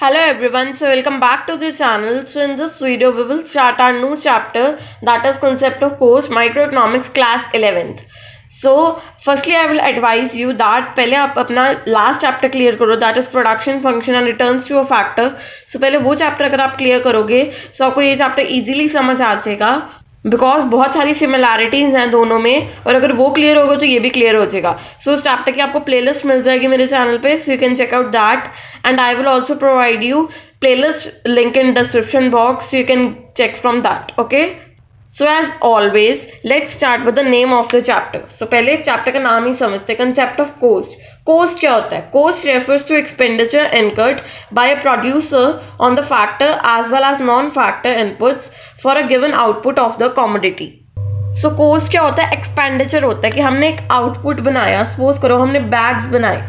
Hello everyone, so welcome back to the channel. So in this video we will start our new chapter, that is concept of cost microeconomics class 11th. So firstly I will advise you that पहले आप अपना last chapter clear करो, that is production function and returns to a factor. So पहले वो chapter अगर आप clear करोगे so आपको ये chapter easily समझ आ जाएगा, बिकॉज बहुत सारी सिमिलैरिटीज हैं दोनों में, और अगर वो क्लियर होगा तो ये भी क्लियर हो जाएगा. सो उस चैप्टर की आपको प्लेलिस्ट मिल जाएगी मेरे चैनल पे, so you can check out that and I will also provide you playlist link in description box, so you can check from that. Okay, so as always let's start with the name of the chapter. So पहले chapter का नाम ही समझते हैं, concept of coast. Coast क्या होता है? Cost refers to expenditure incurred by a producer on the factor as well as non factor inputs for a given output of the commodity. So cost क्या होता है? एक्सपेंडिचर होता है कि हमने एक आउटपुट बनाया, सपोज करो हमने बैग्स बनाए,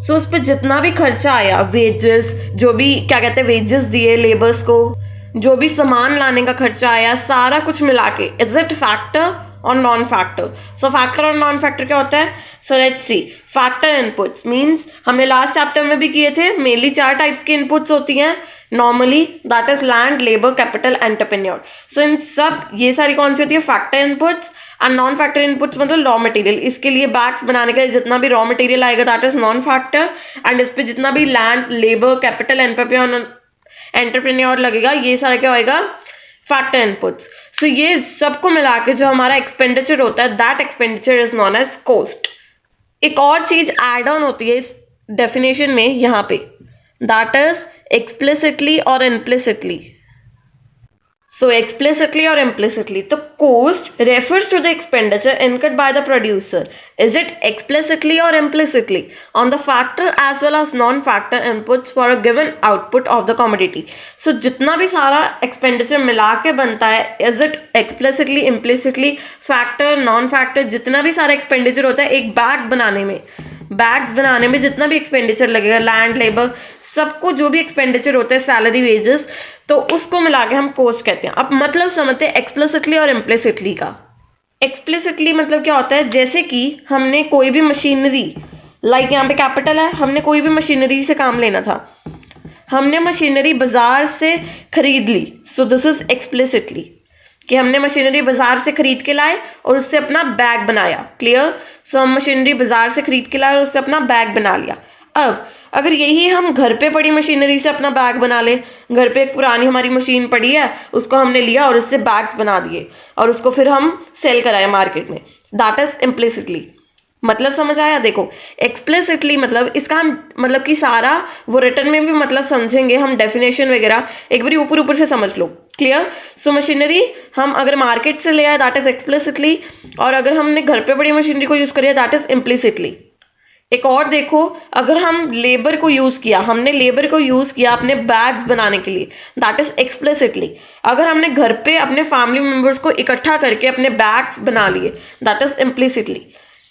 सो उस पर जितना भी खर्चा आया, वेजेस, जो भी क्या कहते हैं वेजेस दिए लेबर्स को, जो भी सामान लाने का खर्चा आया, सारा कुछ मिला के इज इट फैक्टर और नॉन फैक्टर. सो फैक्टर और नॉन फैक्टर क्या होता है? So let's see. Factor inputs means हमने लास्ट चैप्टर में भी किए थे, मेनली 4 टाइप्स की इनपुट्स होती हैं normally, that is land, labour, capital, entrepreneur. So इन सब ये सारी कौन सी होती है? Factor inputs. And non factor inputs मतलब रॉ मटेरियल. इसके लिए बैग्स बनाने के लिए जितना भी रॉ मटेरियल आएगा that is non factor, and इस पर जितना भी लैंड, लेबर, कैपिटल, एंटरप्रेन्योर लगेगा, ये सारा क्या होएगा? Factor inputs. सो ये सबको मिला के जो हमारा एक्सपेंडिचर होता है that expenditure is known as cost. एक और चीज एड ऑन होती है इस डेफिनेशन में यहाँ पे, दैट इज एक्सप्लिसिटली और implicitly. So explicitly or implicitly, the cost refers to the expenditure incurred by the producer. Is it explicitly or implicitly on the factor as well as non-factor inputs for a given output of the commodity? So जितना भी सारा expenditure मिला के बनता है, is it explicitly, implicitly, factor, non-factor, जितना भी सारा expenditure होता है एक बैग बनाने में, बैग्स बनाने में जितना भी एक्सपेंडिचर लगेगा, लैंड, लेबर, सबको जो भी एक्सपेंडिचर होता है, सैलरी, वेजेस, तो उसको मिला के हम कोस्ट कहते हैं. अब मतलब समझते हैं एक्सप्लिसिटली और इम्प्लिसिटली का. एक्सप्लिसिटली मतलब क्या होता है? जैसे कि हमने कोई भी मशीनरी, लाइक यहाँ पे कैपिटल है, हमने कोई भी मशीनरी से काम लेना था, हमने मशीनरी बाजार से खरीद ली, सो दिस इज एक्सप्लिसिटली, कि हमने मशीनरी बाजार से खरीद के लाए और उससे अपना बैग बनाया. क्लियर? सो हम मशीनरी बाजार से खरीद के लाए और उससे अपना बैग बना लिया. अब अगर यही हम घर पे पड़ी मशीनरी से अपना बैग बना ले, घर पे एक पुरानी हमारी मशीन पड़ी है, उसको हमने लिया और उससे बैग्स बना दिए और उसको फिर हम सेल कराए मार्केट में, दैट इज इम्प्लिसिटली. मतलब समझ आया? देखो एक्सप्लिसिटली मतलब इसका हम मतलब कि सारा वो रिटर्न में भी मतलब समझेंगे हम, डेफिनेशन वगैरह एक बार ऊपर से समझ लो. क्लियर? सो मशीनरी हम अगर मार्केट से ले आए दैट इज एक्सप्लिसिटली, और अगर हमने घर पे बड़ी मशीनरी को यूज करिए दैट इज इम्प्लिसिटली. एक और देखो, अगर हम लेबर को यूज किया, हमने लेबर को यूज किया अपने बैग्स बनाने के लिए, दैट इज एक्सप्लिसिटली. अगर हमने घर पे अपने फैमिली मेंबर्स को इकट्ठा करके अपने बैग्स बना लिए, दैट इज इम्प्लिसिटली.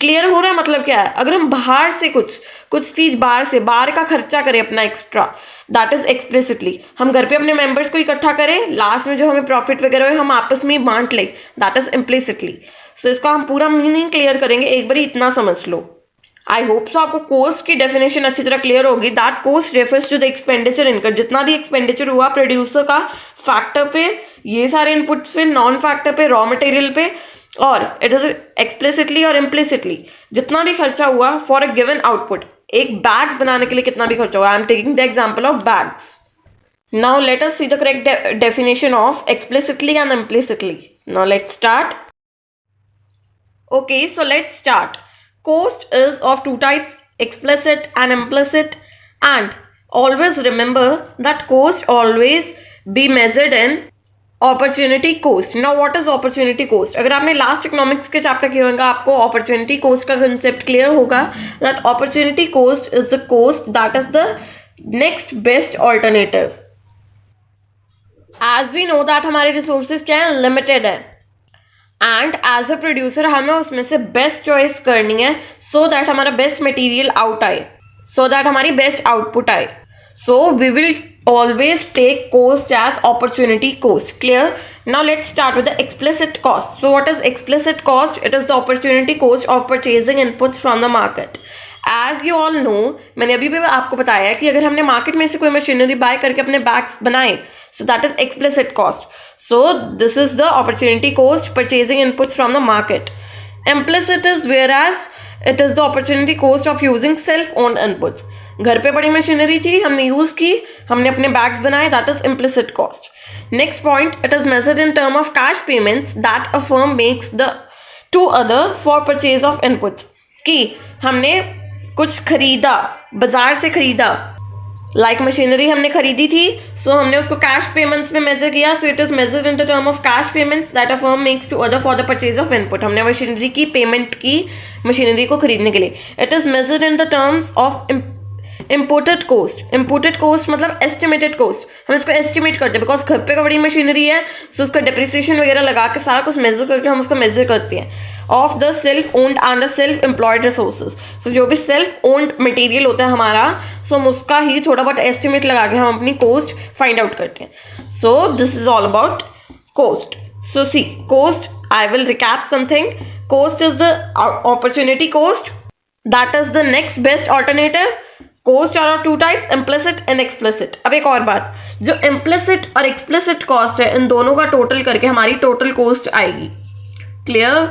क्लियर हो रहा है? मतलब क्या है? अगर हम बाहर से कुछ चीज बाहर का खर्चा करें अपना एक्स्ट्रा, दैट इज एक्सप्लिसिटली. हम घर पे अपने मेंबर्स को इकट्ठा करें, लास्ट में जो हमें प्रॉफिट वगैरह हो हम आपस में बांट लें, दैट इज इम्प्लिसिटली. सो इसका हम पूरा मीनिंग क्लियर करेंगे, एक बार इतना समझ लो. आई होप सो आपको कोस्ट की डेफिनेशन अच्छी तरह क्लियर होगी. That cost refers to the expenditure incurred, जितना भी एक्सपेंडिचर हुआ प्रोड्यूसर का फैक्टर पे, ये सारे इनपुट्स पे, नॉन फैक्टर पे, रॉ मटेरियल पे, और इट इज एक्सप्लिसिटली और इम्प्लिसिटली जितना भी खर्चा हुआ फॉर अ गिवन आउटपुट. एक बैग्स बनाने के लिए कितना भी खर्चा हुआ. आई am taking the example of bags. Now let us see the correct definition of explicitly and implicitly. Now let's start. Okay, so let's start. Cost is of 2 types, explicit and implicit, and always remember that cost always be measured in opportunity cost. Now what is opportunity cost? अगर आपने last economics के chapter किए होंगे आपको opportunity cost का concept clear होगा, that opportunity cost is the cost that is the next best alternative. As we know that हमारे resources क्या है? लिमिटेड है, एंड एज अ प्रोड्यूसर हमें उसमें से बेस्ट चॉइस करनी है सो दैट हमारा बेस्ट मटेरियल आउट आए, सो दैट हमारी बेस्ट आउटपुट आए. So we will always take cost as opportunity cost. Clear? Now let's start with the explicit cost. So what is explicit cost? It is the opportunity cost of purchasing inputs from the market. As you all know, मैंने अभी भी आपको बताया कि अगर हमने market में से कोई मशीनरी बाय करके अपने बैग्स बनाए, सो that is explicit cost. So this is the opportunity cost purchasing inputs from the market. Implicit is whereas it is the opportunity cost of using self owned inputs. घर पे पड़ी machinery थी, हमने use की, हमने अपने bags बनाए, that is implicit cost. Next point, it is measured in term of cash payments that a firm makes the two other for purchase of inputs. कि हमने कुछ खरीदा, बाजार से खरीदा, लाइक मशीनरी हमने खरीदी थी, सो हमने उसको कैश पेमेंट्स में मेजर किया. So it is measured in the term of cash payments that a firm makes to other for the purchase of input. हमने मशीनरी की पेमेंट की मशीनरी को खरीदने के लिए. It is measured in the terms of imputed cost. Imputed cost मतलब estimated cost. हम इसको एस्टिमेट करते हैं बिकॉज घर पे बड़ी मशीनरी है, सो उसका डिप्रिसिएशन वगैरह लगा के सारा कुछ मेजर करके हम उसको मेजर करते हैं. Of the self owned and the self employed resources. So जो भी सेल्फ ओन्ड मटेरियल होता है हमारा, सो हम उसका ही थोड़ा बहुत एस्टिमेट लगा के हम अपनी कोस्ट फाइंड आउट करते हैं. So this is all about cost. So see, cost, I will recap something. Cost is the opportunity cost, that is the next best alternative. Cost are two types, implicit and explicit. अब एक और बात, जो implicit और explicit cost है, इन दोनों का total करके हमारी टोटल कॉस्ट आएगी. क्लियर?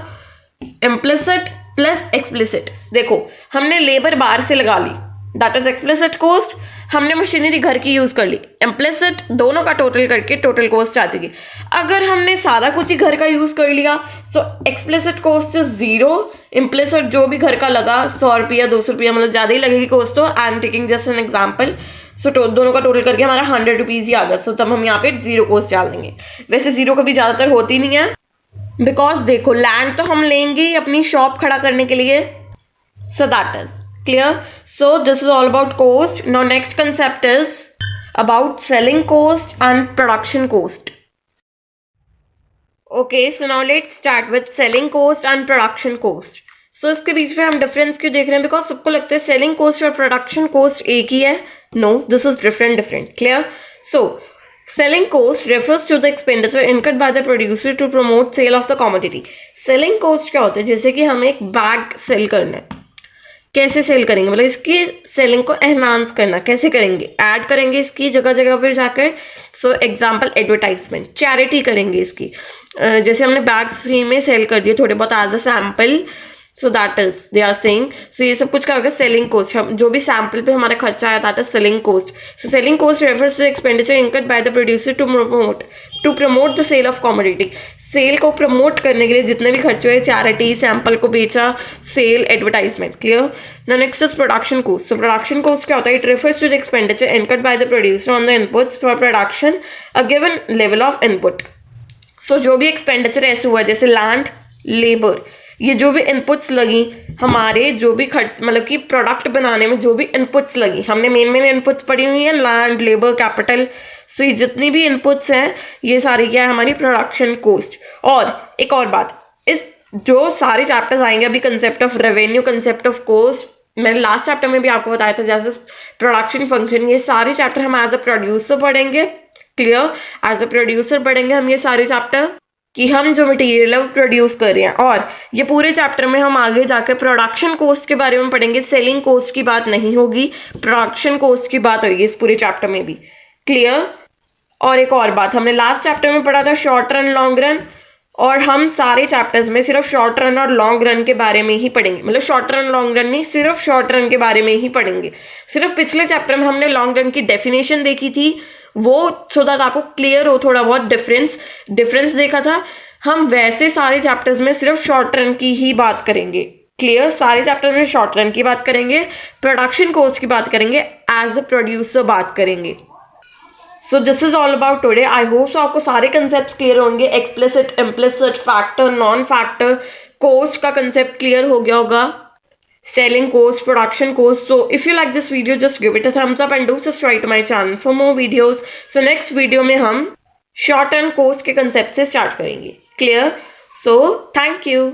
Implicit plus explicit. देखो, हमने लेबर बाहर से लगा ली, दैट इज एक्सप्लिसिट कॉस्ट. हमने मशीनरी घर की यूज कर ली, इम्प्लिसिट. दोनों का टोटल करके टोटल कॉस्ट आ जाएगी. अगर हमने सारा कुछ ही घर का यूज कर लिया, सो एक्सप्लिसिट कॉस्ट इज 0. इम्प्लिसिट जो भी घर का लगा, 100 रुपया 200 रुपया, मतलब ज्यादा ही लगेगी कॉस्ट. तो I am taking just an example. So दोनों का टोटल करके हमारा 100 रुपीज ही आ गया. सो तब हम यहाँ पे 0 कॉस्ट डाल देंगे. वैसे 0 कभी ज्यादातर होती नहीं है, बिकॉज देखो लैंड तो हम लेंगे ही अपनी शॉप खड़ा करने के लिए. सो that is clear. So this is all about cost. Now next concept is about selling cost and production cost. Okay, so now let's start with selling cost and production cost. So इसके बीच में हम difference क्यों देख रहे हैं? Because सबको लगता है सेलिंग कोस्ट और प्रोडक्शन कोस्ट एक ही है. No, this is different. Clear? So selling cost refers to the expenditure incurred by the producer to promote sale of the commodity. selling cost क्या होता है? जैसे कि हमें एक बैग सेल करना है, कैसे सेल करेंगे, मतलब इसकी सेलिंग को एनहांस करना कैसे करेंगे? ऐड करेंगे इसकी जगह जगह पर जाकर. सो एग्जांपल, एडवर्टाइजमेंट, चैरिटी करेंगे इसकी. जैसे हमने बैग्स फ्री में सेल कर दिए थोड़े बहुत as a sample. So that is they are saying. So ये सब कुछ क्या होगा? Selling cost. जो भी सैम्पल पे हमारा खर्चा आया, that is selling cost. So selling cost refers to expenditure incurred by the producer to promote the sale of commodity. Sale को प्रमोट करने के लिए जितने भी खर्चे हुए, चैरिटी, सैंपल को बेचा, sale, advertisement. Clear? Now next is production cost. So production cost क्या होता है? It refers to the expenditure incurred by the producer on the inputs for production a given level of input. So जो भी expenditure ऐसे हुआ, जैसे land, labour, ये जो भी इनपुट्स लगी हमारे, जो भी मतलब कि प्रोडक्ट बनाने में जो भी इनपुट्स लगी, हमने मेन इनपुट्स पड़ी हुई है, लैंड, लेबर, कैपिटल. सो ये जितनी भी इनपुट्स हैं, ये सारी क्या है? हमारी प्रोडक्शन कोस्ट. और एक और बात, इस जो सारे चैप्टर्स आएंगे अभी, concept of revenue, concept of cost, मैंने लास्ट चैप्टर में भी आपको बताया था, जैसे प्रोडक्शन फंक्शन, ये सारे चैप्टर हम एज अ प्रोड्यूसर पढ़ेंगे. क्लियर? एज अ प्रोड्यूसर पढ़ेंगे हम ये सारे चैप्टर, कि हम जो मटेरियल है वो प्रोड्यूस कर रहे हैं. और ये पूरे चैप्टर में हम आगे जाकर प्रोडक्शन कोस्ट के बारे में पढ़ेंगे. सेलिंग कोस्ट की बात नहीं होगी, प्रोडक्शन कोस्ट की बात होगी इस पूरे चैप्टर में भी. क्लियर? और एक और बात, हमने लास्ट चैप्टर में पढ़ा था शॉर्ट रन, लॉन्ग रन, और हम सारे चैप्टर्स में सिर्फ शॉर्ट रन और लॉन्ग रन के बारे में ही पढ़ेंगे. मतलब शॉर्ट रन, लॉन्ग रन नहीं, सिर्फ शॉर्ट रन के बारे में ही पढ़ेंगे. सिर्फ पिछले चैप्टर में हमने लॉन्ग रन की डेफिनेशन देखी थी, वो सो दैट आपको क्लियर हो थोड़ा बहुत डिफरेंस देखा था. हम वैसे सारे चैप्टर्स में सिर्फ शॉर्ट रन की ही बात करेंगे. क्लियर? सारे चैप्टर में शॉर्ट रन की बात करेंगे, प्रोडक्शन कोस्ट की बात करेंगे, एज अ प्रोड्यूसर बात करेंगे. So this is all about today. I hope so आपको सारे कंसेप्ट क्लियर होंगे. Explicit, implicit, factor, non factor, cost का कंसेप्ट क्लियर हो गया होगा, selling cost, production cost. So if you like this video, just give it a thumbs up and do subscribe to my channel for more videos. So next video में हम short and cost के concept से start करेंगे. Clear? So thank you.